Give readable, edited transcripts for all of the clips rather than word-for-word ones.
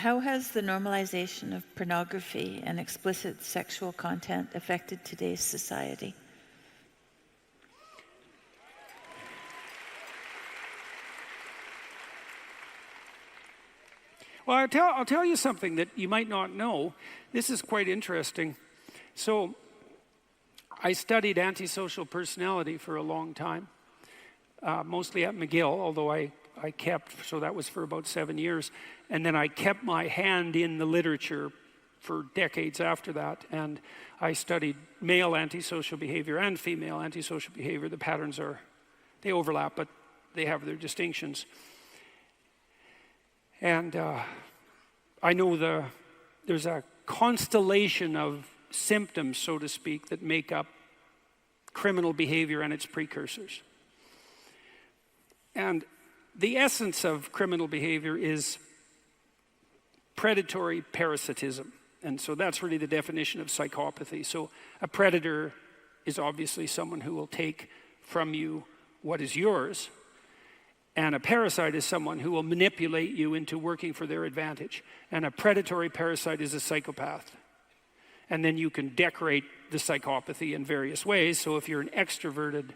How has the normalization of pornography and explicit sexual content affected today's society? Well, I'll tell you something that you might not know. This is quite interesting. So, I studied antisocial personality for a long time, mostly at McGill, although I kept, so that was for about 7 years. And then I kept my hand in the literature for decades after that. And I studied male antisocial behavior and female antisocial behavior. The patterns they overlap, but they have their distinctions. And I know there's a constellation of symptoms, so to speak, that make up criminal behavior and its precursors. And the essence of criminal behavior is predatory parasitism. And so that's really the definition of psychopathy. So a predator is obviously someone who will take from you what is yours. And a parasite is someone who will manipulate you into working for their advantage. And a predatory parasite is a psychopath. And then you can decorate the psychopathy in various ways. So if you're an extroverted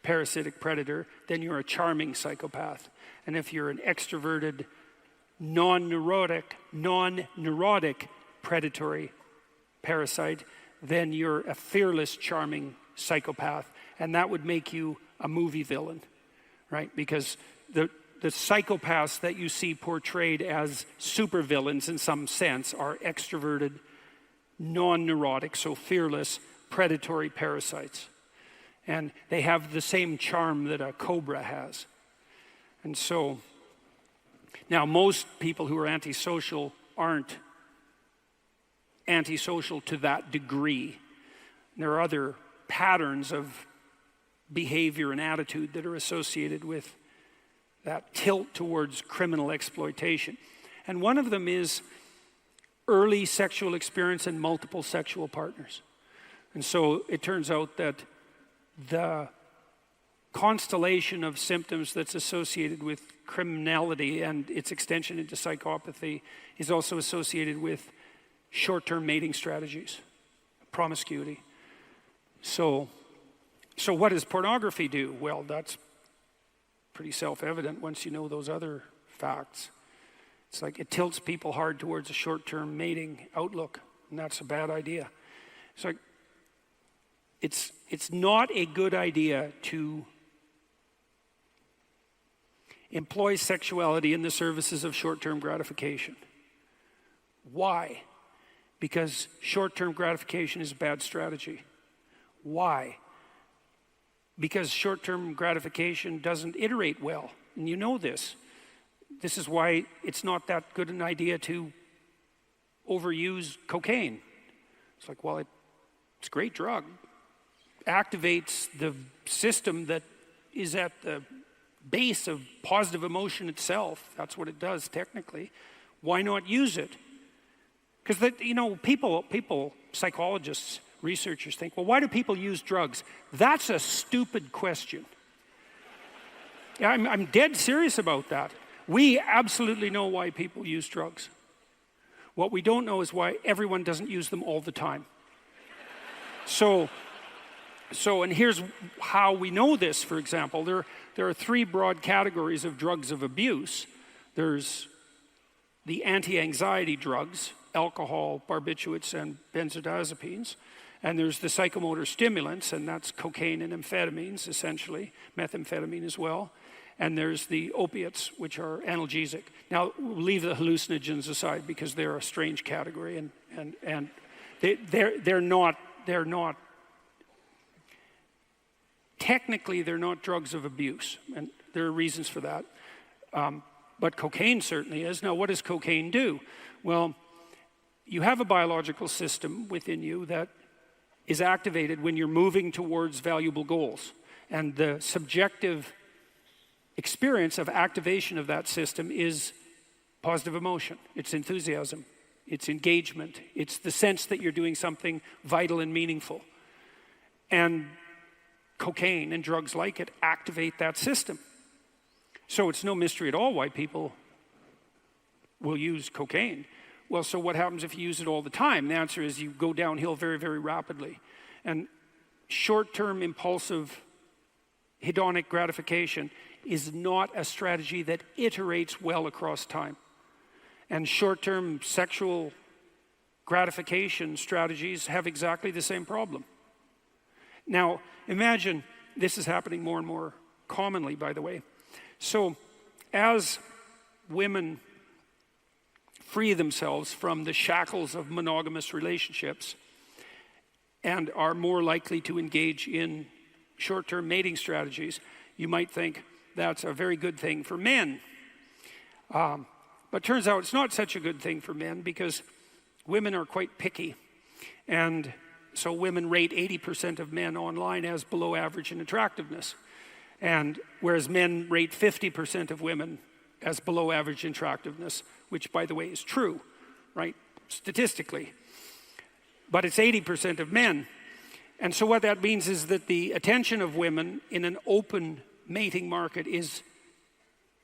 parasitic predator, then you're a charming psychopath. And if you're an extroverted, non-neurotic predatory parasite, then you're a fearless, charming psychopath. And that would make you a movie villain, right? Because the psychopaths that you see portrayed as supervillains in some sense are extroverted, non-neurotic, so fearless, predatory parasites. And they have the same charm that a cobra has. And so, now most people who are antisocial aren't antisocial to that degree. There are other patterns of behavior and attitude that are associated with that tilt towards criminal exploitation. And one of them is early sexual experience and multiple sexual partners. And so it turns out that the constellation of symptoms that's associated with criminality and its extension into psychopathy is also associated with short-term mating strategies, promiscuity. So what does pornography do? Well, that's pretty self-evident once you know those other facts. It's like it tilts people hard towards a short-term mating outlook, and that's a bad idea. It's like it's not a good idea to employ sexuality in the services of short-term gratification. Why? Because short-term gratification is a bad strategy. Why? Because short-term gratification doesn't iterate well, and you know this. This is why it's not that good an idea to overuse cocaine. It's like, well, it's a great drug. Activates the system that is at the base of positive emotion itself. That's what it does technically. Why not use it? Because people, psychologists, researchers think, well, why do people use drugs? That's a stupid question. Yeah, I'm dead serious about that. We absolutely know why people use drugs. What we don't know is why everyone doesn't use them all the time. And here's how we know this, for example. There are three broad categories of drugs of abuse. There's the anti-anxiety drugs, alcohol, barbiturates, and benzodiazepines. And there's the psychomotor stimulants, and that's cocaine and amphetamines, essentially, methamphetamine as well. And there's the opiates, which are analgesic. Now, we'll leave the hallucinogens aside because they're a strange category, and they're not technically they're not drugs of abuse, and there are reasons for that. But cocaine certainly is. Now, what does cocaine do? Well, you have a biological system within you that is activated when you're moving towards valuable goals. And the subjective experience of activation of that system is positive emotion. It's enthusiasm. It's engagement. It's the sense that you're doing something vital and meaningful. And cocaine and drugs like it activate that system. So it's no mystery at all why people will use cocaine. Well, so what happens if you use it all the time? The answer is you go downhill very, very rapidly. And short-term impulsive hedonic gratification is not a strategy that iterates well across time. And short-term sexual gratification strategies have exactly the same problem. Now, imagine, this is happening more and more commonly, by the way. So, as women free themselves from the shackles of monogamous relationships and are more likely to engage in short-term mating strategies, you might think that's a very good thing for men. But turns out it's not such a good thing for men because women are quite picky. And so women rate 80% of men online as below average in attractiveness. And whereas men rate 50% of women as below average in attractiveness, which by the way is true, right, statistically. But it's 80% of men. And so what that means is that the attention of women in an open mating market is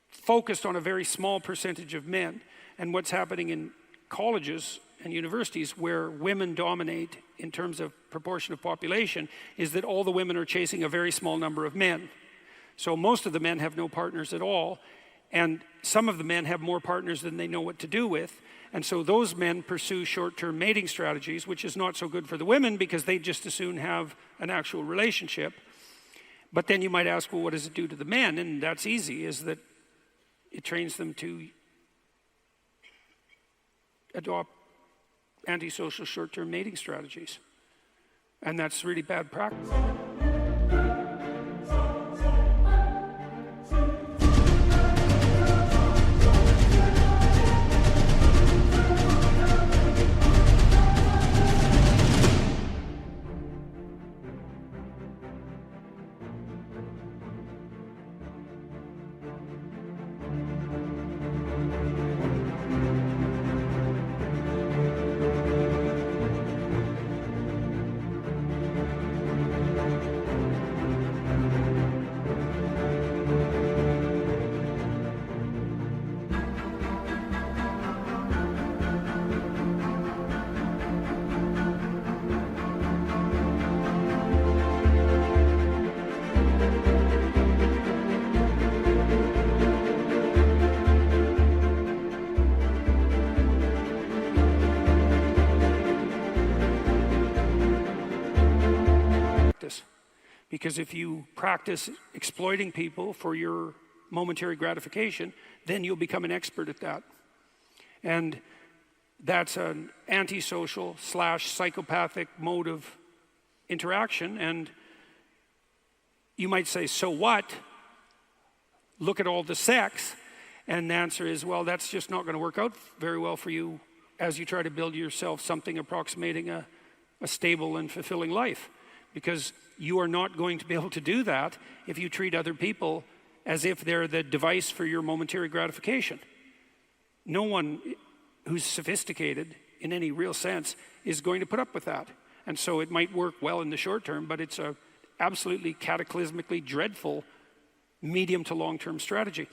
focused on a very small percentage of men. And what's happening in colleges and universities where women dominate in terms of proportion of population is that all the women are chasing a very small number of men. So most of the men have no partners at all, and some of the men have more partners than they know what to do with. And so those men pursue short-term mating strategies, which is not so good for the women because they just as soon have an actual relationship. But then you might ask, well, what does it do to the men? And that's easy, is that it trains them to adopt antisocial short-term mating strategies. And that's really bad practice. Because if you practice exploiting people for your momentary gratification, then you'll become an expert at that. And that's an antisocial / psychopathic mode of interaction. And you might say, so what? Look at all the sex. And the answer is, well, that's just not going to work out very well for you as you try to build yourself something approximating a stable and fulfilling life. Because you are not going to be able to do that if you treat other people as if they're the device for your momentary gratification. No one who's sophisticated in any real sense is going to put up with that. And so it might work well in the short term, but it's a absolutely cataclysmically dreadful medium to long-term strategy.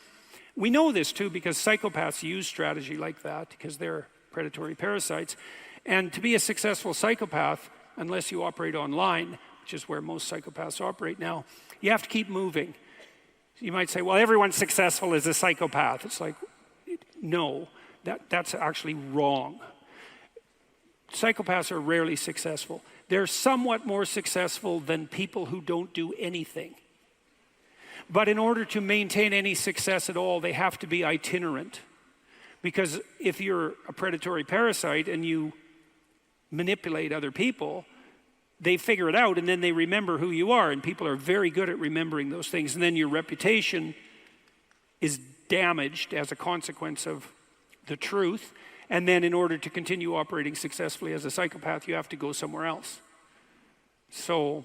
We know this too because psychopaths use strategy like that because they're predatory parasites. And to be a successful psychopath, unless you operate online, which is where most psychopaths operate now, you have to keep moving. You might say, well, everyone successful is a psychopath. It's like, no, that's actually wrong. Psychopaths are rarely successful. They're somewhat more successful than people who don't do anything. But in order to maintain any success at all, they have to be itinerant. Because if you're a predatory parasite and you manipulate other people, they figure it out and then they remember who you are, and people are very good at remembering those things, and then your reputation is damaged as a consequence of the truth, and then in order to continue operating successfully as a psychopath, you have to go somewhere else. So,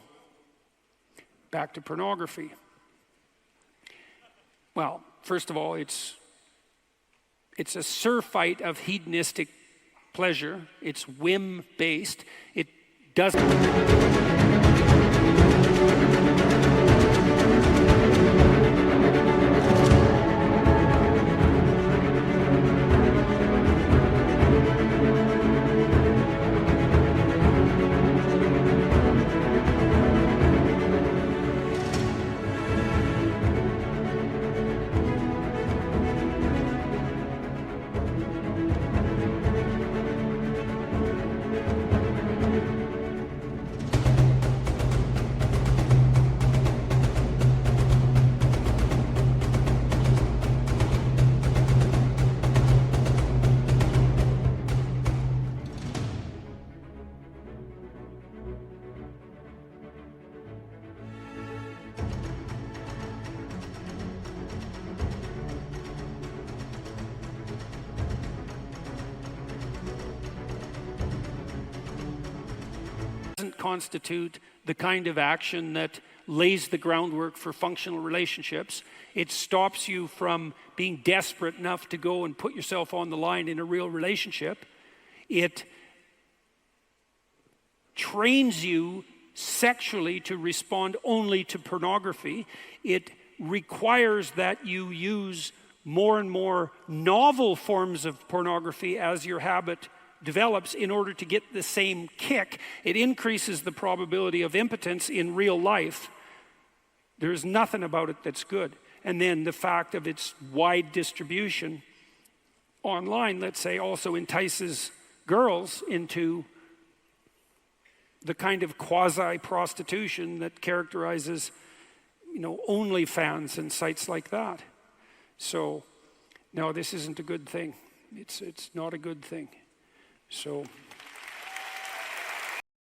back to pornography. Well, first of all, it's a surfeit of hedonistic pleasure. It's whim-based. It doesn't... doesn't constitute the kind of action that lays the groundwork for functional relationships. It stops you from being desperate enough to go and put yourself on the line in a real relationship. It trains you sexually to respond only to pornography. It requires that you use more and more novel forms of pornography as your habit develops in order to get the same kick. It increases the probability of impotence in real life. There's nothing about it that's good. And then the fact of its wide distribution online, let's say, also entices girls into the kind of quasi-prostitution that characterizes, OnlyFans and sites like that. So, no, this isn't a good thing. It's not a good thing. So